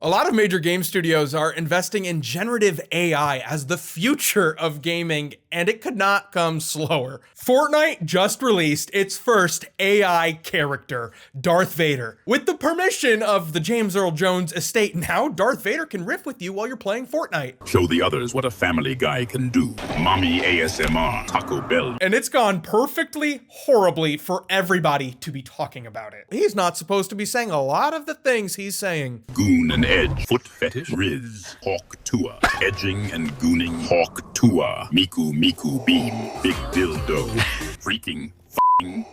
A lot of major game studios are investing in generative AI as the future of gaming, and it could not come slower. Fortnite just released its first AI character, Darth Vader. With the permission of the James Earl Jones estate, now Darth Vader can riff with you while you're playing Fortnite. Show the others what a Family Guy can do. Mommy ASMR, Taco Bell. And it's gone perfectly horribly for everybody to be talking about it. He's not supposed to be saying a lot of the things he's saying. Goon and edge, foot fetish, Riz, Hawk Tua, edging and gooning, Hawk Tua, Miku Miku Beam, Big Dildo, freaking f***ing.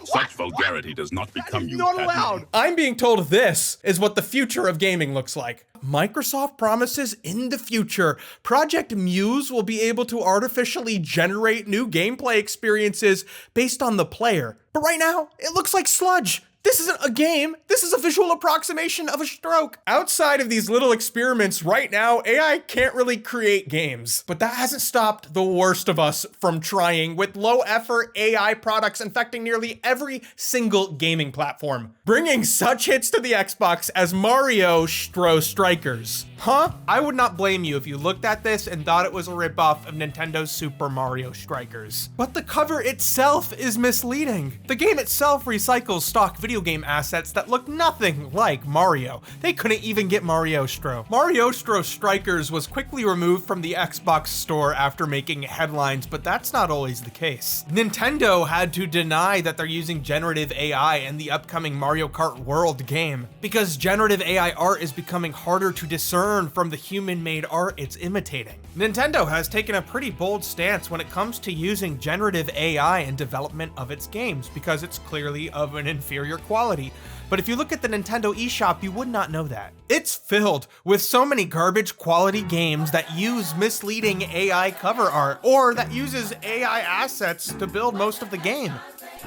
Such vulgarity does not become you. Not allowed. I'm being told this is what the future of gaming looks like. Microsoft promises in the future, Project Muse will be able to artificially generate new gameplay experiences based on the player. But right now, it looks like sludge. This isn't a game, this is a visual approximation of a stroke. Outside of these little experiments right now, AI can't really create games. But that hasn't stopped the worst of us from trying, with low effort AI products infecting nearly every single gaming platform. Bringing such hits to the Xbox as Mario Strikers. Huh? I would not blame you if you looked at this and thought it was a ripoff of Nintendo's Super Mario Strikers. But the cover itself is misleading. The game itself recycles stock video game assets that look nothing like Mario. They couldn't even get Mario Strikers was quickly removed from the Xbox store after making headlines, but that's not always the case. Nintendo had to deny that they're using generative AI in the upcoming Mario Kart World game, because generative AI art is becoming harder to discern from the human-made art it's imitating. Nintendo has taken a pretty bold stance when it comes to using generative AI in development of its games, because it's clearly of an inferior quality. But if you look at the Nintendo eShop, you would not know that. It's filled with so many garbage quality games that use misleading AI cover art, or that uses AI assets to build most of the game.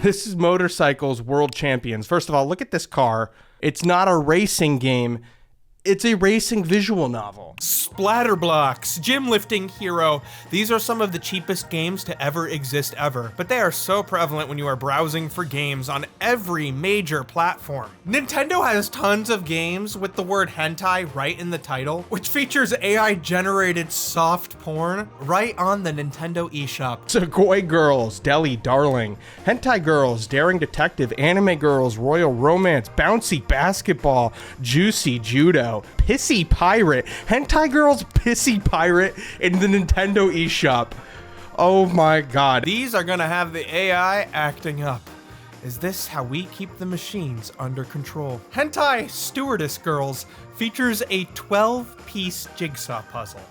This is Motorcycles World Champions. First of all, look at this car. It's not a racing game. It's a racing visual novel. Splatterblocks, Gym Lifting Hero. These are some of the cheapest games to ever exist ever, but they are so prevalent when you are browsing for games on every major platform. Nintendo has tons of games with the word hentai right in the title, which features AI-generated soft porn right on the Nintendo eShop. Segoy Girls, Deli Darling, Hentai Girls, Daring Detective, Anime Girls, Royal Romance, Bouncy Basketball, Juicy Judo, Pissy Pirate, Hentai Girls Pissy Pirate in the Nintendo eShop. Oh my god. These are gonna have the AI acting up. Is this how we keep the machines under control? Hentai Stewardess Girls features a 12-piece jigsaw puzzle.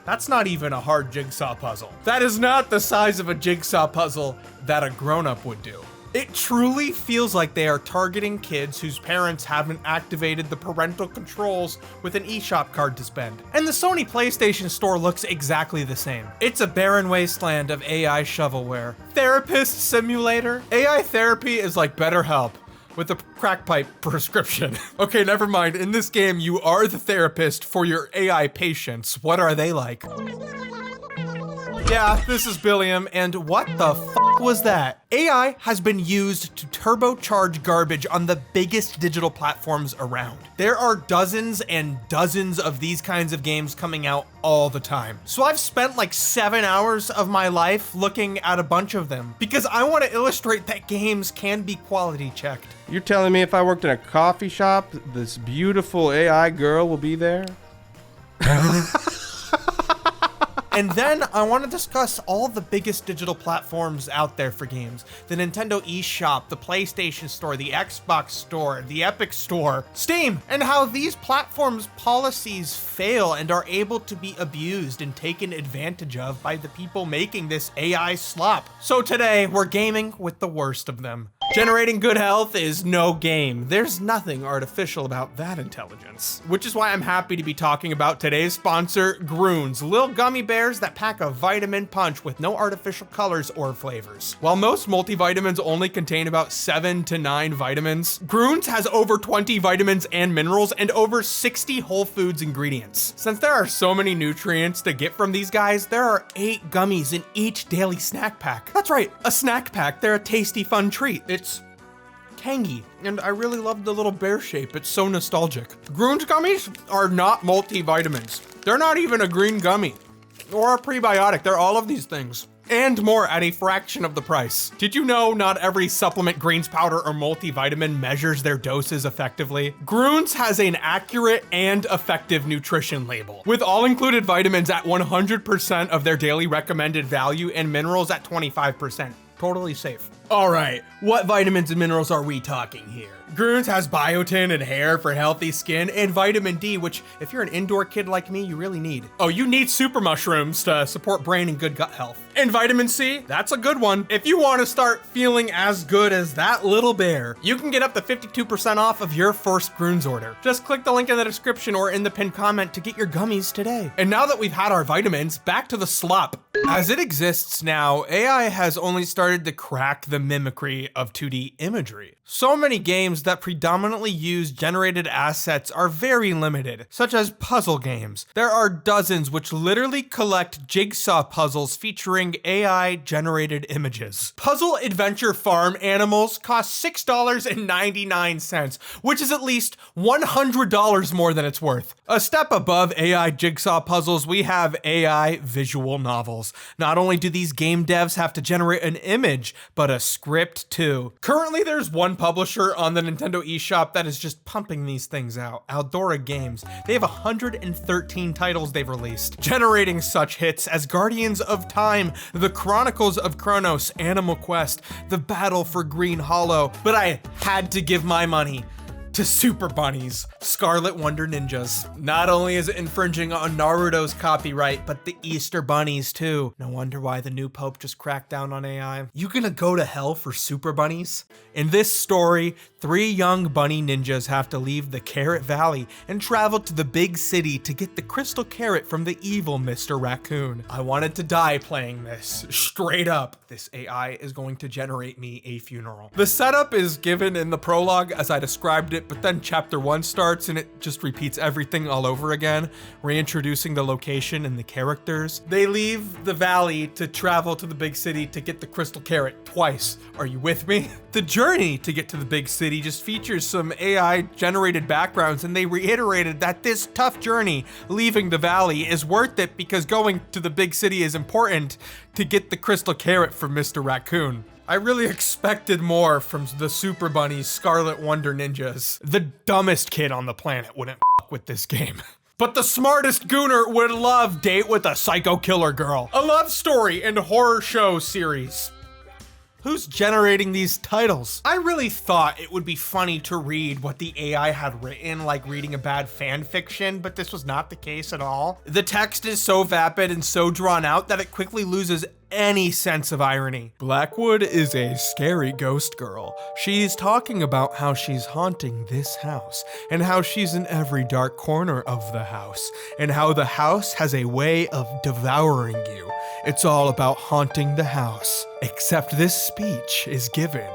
That's not even a hard jigsaw puzzle. That is not the size of a jigsaw puzzle that a grown-up would do. It truly feels like they are targeting kids whose parents haven't activated the parental controls with an eShop card to spend. And the Sony PlayStation Store looks exactly the same. It's a barren wasteland of AI shovelware. Therapist Simulator? AI therapy is like BetterHelp with a crack pipe prescription. Okay, never mind. In this game, you are the therapist for your AI patients. What are they like? Yeah, this is Billiam, and what the f was that? AI has been used to turbocharge garbage on the biggest digital platforms around. There are dozens and dozens of these kinds of games coming out all the time. So I've spent like 7 hours of my life looking at a bunch of them, because I want to illustrate that games can be quality checked. You're telling me if I worked in a coffee shop, this beautiful AI girl will be there? And then I want to discuss all the biggest digital platforms out there for games. The Nintendo eShop, the PlayStation Store, the Xbox Store, the Epic Store, Steam, and how these platforms' policies fail and are able to be abused and taken advantage of by the people making this AI-SLOP. So today, we're gaming with the worst of them. Generating good health is no game. There's nothing artificial about that intelligence. Which is why I'm happy to be talking about today's sponsor, Groons, little gummy bears that pack a vitamin punch with no artificial colors or flavors. While most multivitamins only contain about 7 to 9 vitamins, Groons has over 20 vitamins and minerals and over 60 whole foods ingredients. Since there are so many nutrients to get from these guys, there are 8 gummies in each daily snack pack. That's right, a snack pack. They're a tasty, fun treat. It's tangy, and I really love the little bear shape. It's so nostalgic. Grüns gummies are not multivitamins. They're not even a green gummy or a prebiotic. They're all of these things and more at a fraction of the price. Did you know not every supplement, greens powder, or multivitamin measures their doses effectively? Grüns has an accurate and effective nutrition label, with all included vitamins at 100% of their daily recommended value and minerals at 25%. Totally safe. All right, what vitamins and minerals are we talking here? Grüns has biotin and hair for healthy skin, and vitamin D, which if you're an indoor kid like me, you really need. Oh, you need super mushrooms to support brain and good gut health. And vitamin C, that's a good one. If you want to start feeling as good as that little bear, you can get up to 52% off of your first Grüns order. Just click the link in the description or in the pinned comment to get your gummies today. And now that we've had our vitamins, back to the slop. As it exists now, AI has only started to crack the mimicry of 2D imagery. So many games that predominantly use generated assets are very limited, such as puzzle games. There are dozens which literally collect jigsaw puzzles featuring AI-generated images. Puzzle Adventure Farm animals cost $6.99, which is at least $100 more than it's worth. A step above AI jigsaw puzzles, we have AI visual novels. Not only do these game devs have to generate an image, but a script too. Currently, there's one publisher on the Nintendo eShop that is just pumping these things out, Aldora Games. They have 113 titles they've released, generating such hits as Guardians of Time, The Chronicles of Kronos, Animal Quest, The Battle for Green Hollow, but I had to give my money to Super Bunnies, Scarlet Wonder Ninjas. Not only is it infringing on Naruto's copyright, but the Easter Bunnies too. No wonder why the new Pope just cracked down on AI. You gonna go to hell for Super Bunnies? In this story, 3 young bunny ninjas have to leave the Carrot Valley and travel to the big city to get the crystal carrot from the evil Mr. Raccoon. I wanted to die playing this, straight up. This AI is going to generate me a funeral. The setup is given in the prologue as I described it, but then chapter 1 starts and it just repeats everything all over again, reintroducing the location and the characters. They leave the valley to travel to the big city to get the crystal carrot twice. Are you with me? The journey to get to the big city just features some AI generated backgrounds, and they reiterated that this tough journey leaving the valley is worth it because going to the big city is important to get the crystal carrot from Mr. Raccoon. I really expected more from the Super Bunnies, Scarlet Wonder Ninjas. The dumbest kid on the planet wouldn't fuck with this game. But the smartest gooner would love Date with a Psycho Killer Girl, a love story and horror show series. Who's generating these titles? I really thought it would be funny to read what the AI had written, like reading a bad fan fiction, but this was not the case at all. The text is so vapid and so drawn out that it quickly loses any sense of irony. Blackwood is a scary ghost girl. She's talking about how she's haunting this house, and how she's in every dark corner of the house, and how the house has a way of devouring you. It's all about haunting the house, except this speech is given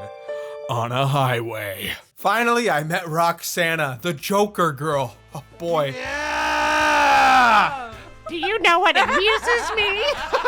on a highway. Finally, I met Roxana, the Joker girl. Oh boy. Yeah! Do you know what amuses me?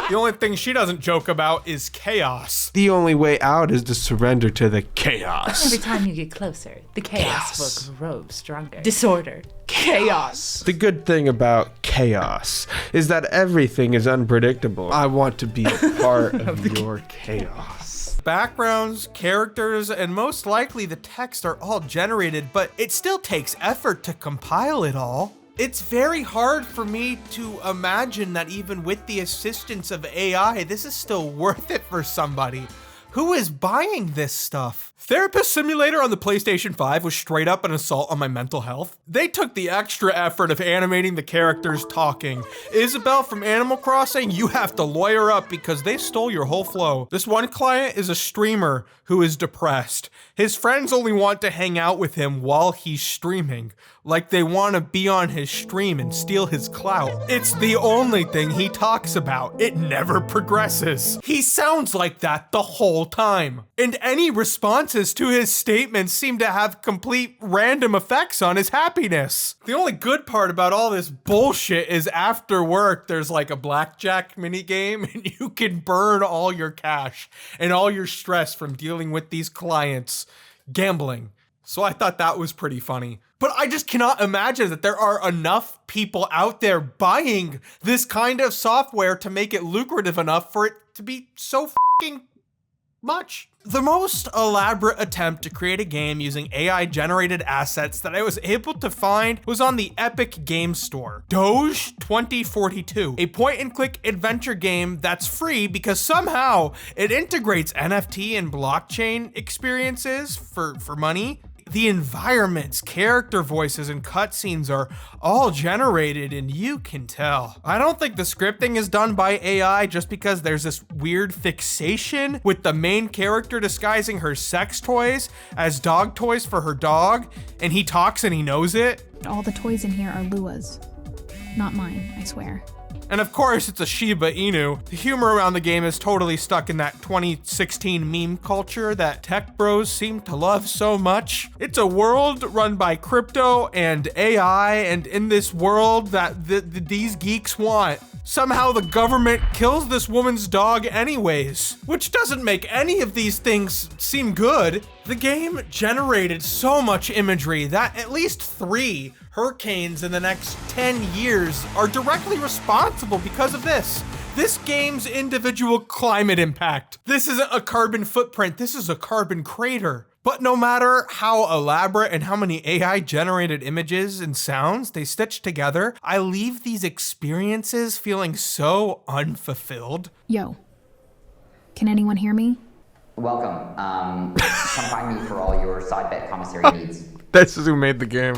The only thing she doesn't joke about is chaos. The only way out is to surrender to the chaos. Every time you get closer, the chaos will grow stronger. Disorder. Chaos. The good thing about chaos is that everything is unpredictable. I want to be a part of your chaos. Backgrounds, characters, and most likely the text are all generated, but it still takes effort to compile it all. It's very hard for me to imagine that even with the assistance of AI, this is still worth it for somebody. Who is buying this stuff? Therapist Simulator on the PlayStation 5 was straight up an assault on my mental health. They took the extra effort of animating the characters talking. Isabelle from Animal Crossing, you have to lawyer up because they stole your whole flow. This one client is a streamer who is depressed. His friends only want to hang out with him while he's streaming, like they want to be on his stream and steal his clout. It's the only thing he talks about. It never progresses. He sounds like that the whole time. And any responses to his statements seem to have complete random effects on his happiness. The only good part about all this bullshit is after work, there's like a blackjack minigame and you can burn all your cash and all your stress from dealing with these clients gambling. So I thought that was pretty funny. But I just cannot imagine that there are enough people out there buying this kind of software to make it lucrative enough for it to be so fucking much. The most elaborate attempt to create a game using AI-generated assets that I was able to find was on the Epic Game Store. Doge 2042, a point-and-click adventure game that's free because somehow it integrates NFT and blockchain experiences for money. The environments, character voices, and cutscenes are all generated, and you can tell. I don't think the scripting is done by AI just because there's this weird fixation with the main character disguising her sex toys as dog toys for her dog, and he talks and he knows it. All the toys in here are Lua's. Not mine, I swear. And of course, it's a Shiba Inu. The humor around the game is totally stuck in that 2016 meme culture that tech bros seem to love so much. It's a world run by crypto and AI, and in this world that these geeks want, somehow the government kills this woman's dog anyways, which doesn't make any of these things seem good. The game generated so much imagery that at least 3 hurricanes in the next 10 years are directly responsible because of this. This game's individual climate impact. This isn't a carbon footprint, this is a carbon crater. But no matter how elaborate and how many AI-generated images and sounds they stitch together, I leave these experiences feeling so unfulfilled. Yo, can anyone hear me? Welcome. Come find me for all your side bet commissary needs. This is who made the game.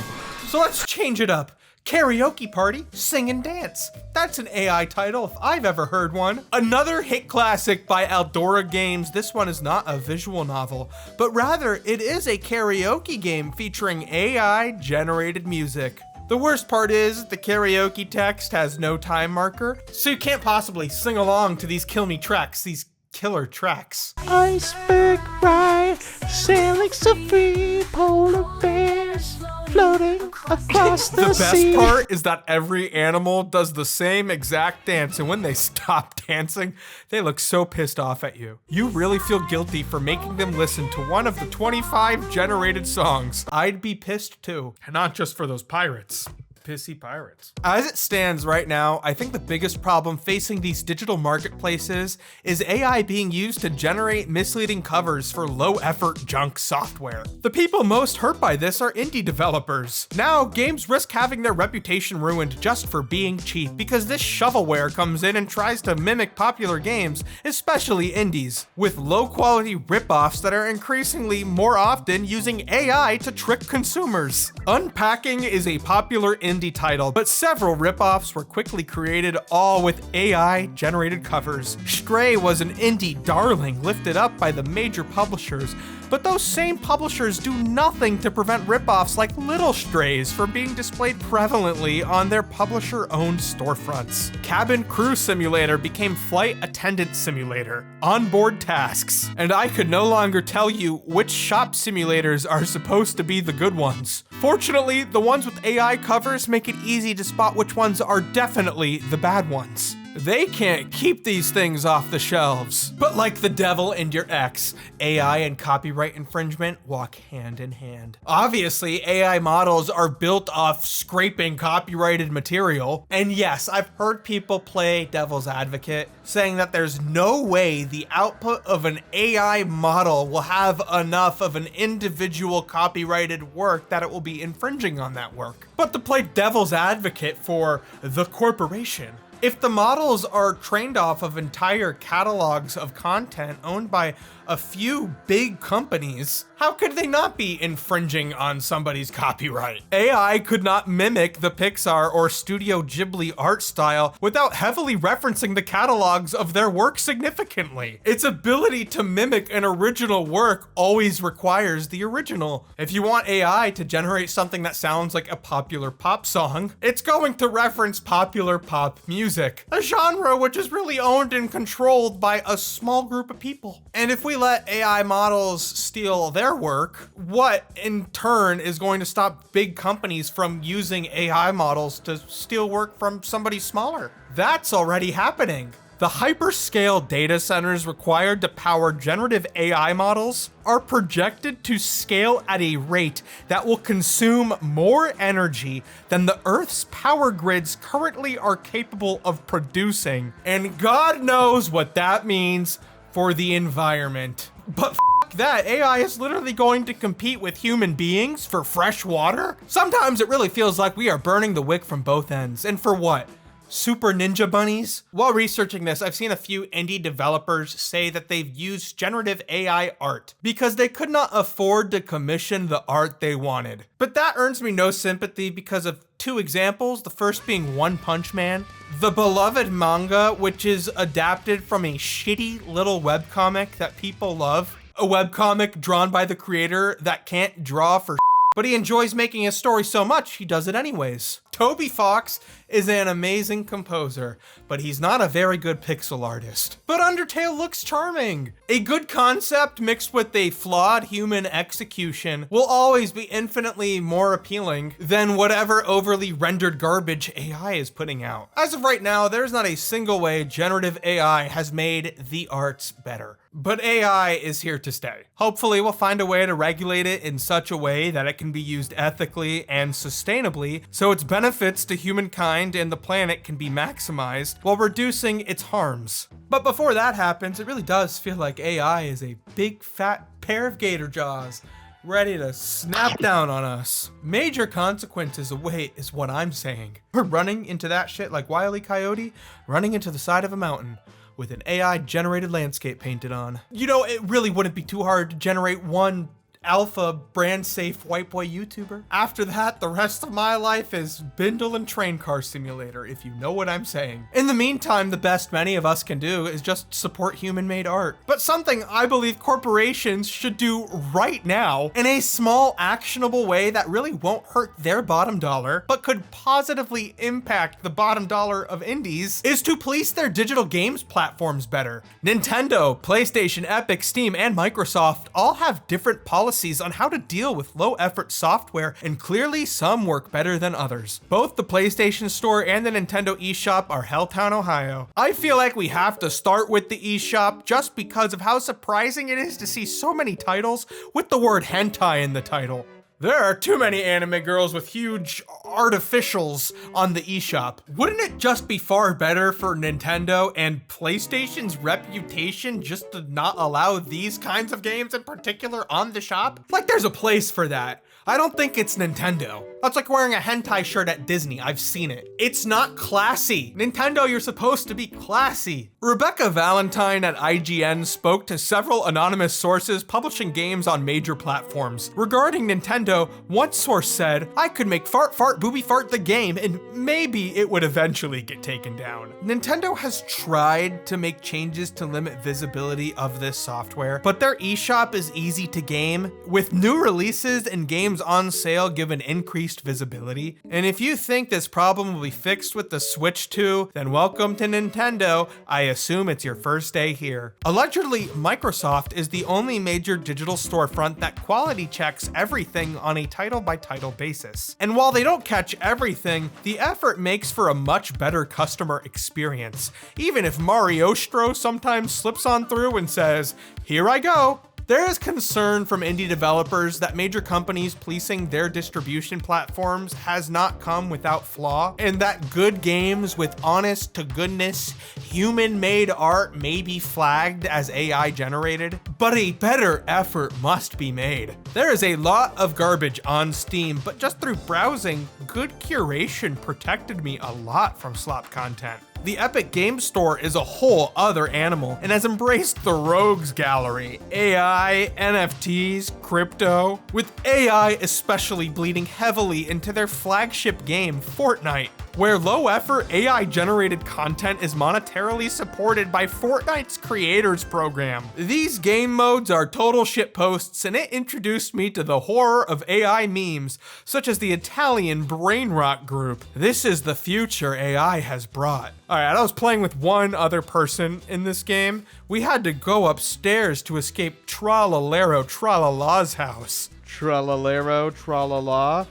So let's change it up. Karaoke Party, Sing and Dance. That's an AI title if I've ever heard one. Another hit classic by Eldora Games. This one is not a visual novel, but rather it is a karaoke game featuring AI-generated music. The worst part is the karaoke text has no time marker, so you can't possibly sing along to these killer tracks. Iceberg ride, sailing some free polar bears, floating across the sea. The best part is that every animal does the same exact dance, and when they stop dancing, they look so pissed off at you. You really feel guilty for making them listen to one of the 25 generated songs. I'd be pissed too, and not just for those pirates. Pissy pirates. As it stands right now, I think the biggest problem facing these digital marketplaces is AI being used to generate misleading covers for low-effort junk software. The people most hurt by this are indie developers. Now, games risk having their reputation ruined just for being cheap because this shovelware comes in and tries to mimic popular games, especially indies, with low-quality ripoffs that are increasingly more often using AI to trick consumers. Unpacking is a popular indie title, but several ripoffs were quickly created, all with AI-generated covers. Stray was an indie darling lifted up by the major publishers, but those same publishers do nothing to prevent ripoffs like Little Strays from being displayed prevalently on their publisher-owned storefronts. Cabin Crew Simulator became Flight Attendant Simulator, onboard tasks, and I could no longer tell you which shop simulators are supposed to be the good ones. Fortunately, the ones with AI covers make it easy to spot which ones are definitely the bad ones. They can't keep these things off the shelves. But like the devil and your ex, AI and copyright infringement walk hand in hand. Obviously, AI models are built off scraping copyrighted material. And yes, I've heard people play devil's advocate, saying that there's no way the output of an AI model will have enough of an individual copyrighted work that it will be infringing on that work. But to play devil's advocate for the corporation, if the models are trained off of entire catalogs of content owned by a few big companies, how could they not be infringing on somebody's copyright? AI could not mimic the Pixar or Studio Ghibli art style without heavily referencing the catalogs of their work significantly. Its ability to mimic an original work always requires the original. If you want AI to generate something that sounds like a popular pop song, it's going to reference popular pop music, a genre which is really owned and controlled by a small group of people. And if we let AI models steal their work, what in turn is going to stop big companies from using AI models to steal work from somebody smaller? That's already happening. The hyperscale data centers required to power generative AI models are projected to scale at a rate that will consume more energy than the Earth's power grids currently are capable of producing. And God knows what that means for the environment. But that, AI is literally going to compete with human beings for fresh water? Sometimes it really feels like we are burning the wick from both ends. And for what? Super ninja bunnies? While researching this, I've seen a few indie developers say that they've used generative AI art because they could not afford to commission the art they wanted. But that earns me no sympathy because of two examples, the first being One Punch Man, the beloved manga, which is adapted from a shitty little webcomic that people love. A webcomic drawn by the creator that can't draw for but he enjoys making his story so much, he does it anyways. Toby Fox is an amazing composer, but he's not a very good pixel artist. But Undertale looks charming. A good concept mixed with a flawed human execution will always be infinitely more appealing than whatever overly rendered garbage AI is putting out. As of right now, there's not a single way generative AI has made the arts better. But AI is here to stay. Hopefully we'll find a way to regulate it in such a way that it can be used ethically and sustainably, so its benefits to humankind and the planet can be maximized while reducing its harms. But before that happens, it really does feel like AI is a big fat pair of gator jaws ready to snap down on us. Major consequences await is what I'm saying. We're running into that shit like Wile E. Coyote, running into the side of a mountain with an AI-generated landscape painted on. You know, it really wouldn't be too hard to generate one alpha brand safe white boy YouTuber. After that, the rest of my life is Bindle and Train Car Simulator, if you know what I'm saying. In the meantime, the best many of us can do is just support human-made art. But something I believe corporations should do right now in a small, actionable way that really won't hurt their bottom dollar, but could positively impact the bottom dollar of indies, is to police their digital games platforms better. Nintendo, PlayStation, Epic, Steam, and Microsoft all have different policies on how to deal with low-effort software, and clearly some work better than others. Both the PlayStation Store and the Nintendo eShop are Helltown, Ohio. I feel like we have to start with the eShop just because of how surprising it is to see so many titles with the word hentai in the title. There are too many anime girls with huge artificials on the eShop. Wouldn't it just be far better for Nintendo and PlayStation's reputation just to not allow these kinds of games in particular on the shop? Like, there's a place for that. I don't think it's Nintendo. That's like wearing a hentai shirt at Disney. I've seen it. It's not classy. Nintendo, you're supposed to be classy. Rebecca Valentine at IGN spoke to several anonymous sources publishing games on major platforms. Regarding Nintendo, one source said, "I could make Fart Fart Booby Fart the game and maybe it would eventually get taken down." Nintendo has tried to make changes to limit visibility of this software, but their eShop is easy to game, with new releases and games on sale given increased visibility. And if you think this problem will be fixed with the Switch 2, then welcome to Nintendo. I assume it's your first day here. Allegedly, Microsoft is the only major digital storefront that quality checks everything on a title-by-title basis. And while they don't catch everything, the effort makes for a much better customer experience, even if Mariostro sometimes slips on through and says, "Here I go." There is concern from indie developers that major companies policing their distribution platforms has not come without flaw, and that good games with honest to goodness human-made art may be flagged as AI generated, but a better effort must be made. There is a lot of garbage on Steam, but just through browsing, good curation protected me a lot from slop content. The Epic Games Store is a whole other animal and has embraced the rogues gallery, AI, NFTs, crypto, with AI especially bleeding heavily into their flagship game, Fortnite, where low-effort AI-generated content is monetarily supported by Fortnite's creators program. These game modes are total shitposts, and it introduced me to the horror of AI memes, such as the Italian brain rot group. This is the future AI has brought. Alright, I was playing with one other person in this game. We had to go upstairs to escape Tralalero Tralala's house. Tralalero, tralala.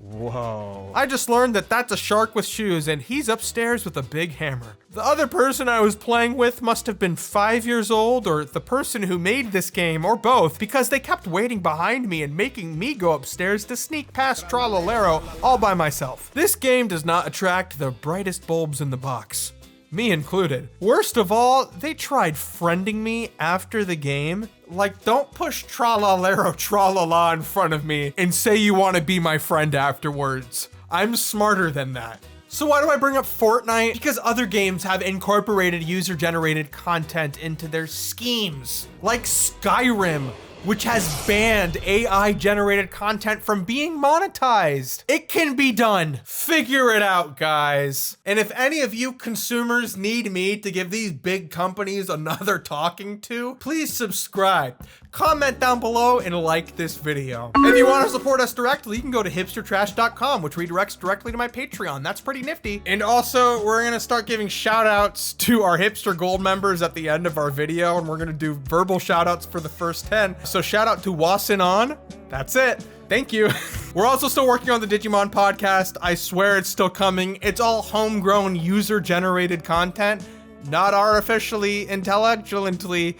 Whoa. I just learned that that's a shark with shoes and he's upstairs with a big hammer. The other person I was playing with must have been 5 years old or the person who made this game or both because they kept waiting behind me and making me go upstairs to sneak past Tralalero all by myself. This game does not attract the brightest bulbs in the box. Me included. Worst of all, they tried friending me after the game. Like, don't push Tralalero Tralala in front of me and say you want to be my friend afterwards. I'm smarter than that. So why do I bring up Fortnite? Because other games have incorporated user-generated content into their schemes. Like Skyrim, which has banned AI-generated content from being monetized. It can be done. Figure it out, guys. And if any of you consumers need me to give these big companies another talking to, please subscribe. Comment down below and like this video. If you want to support us directly, you can go to hipstertrash.com, which redirects directly to my Patreon. That's pretty nifty. And also, we're gonna start giving shout outs to our Hipster Gold members at the end of our video, and we're gonna do verbal shout outs for the first 10. So shout out to Wasin On. That's it. Thank you. We're also still working on the Digimon podcast. I swear it's still coming. It's all homegrown user-generated content, not artificially, intellectually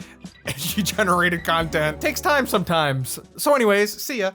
generated content. Takes time sometimes. So anyways, see ya.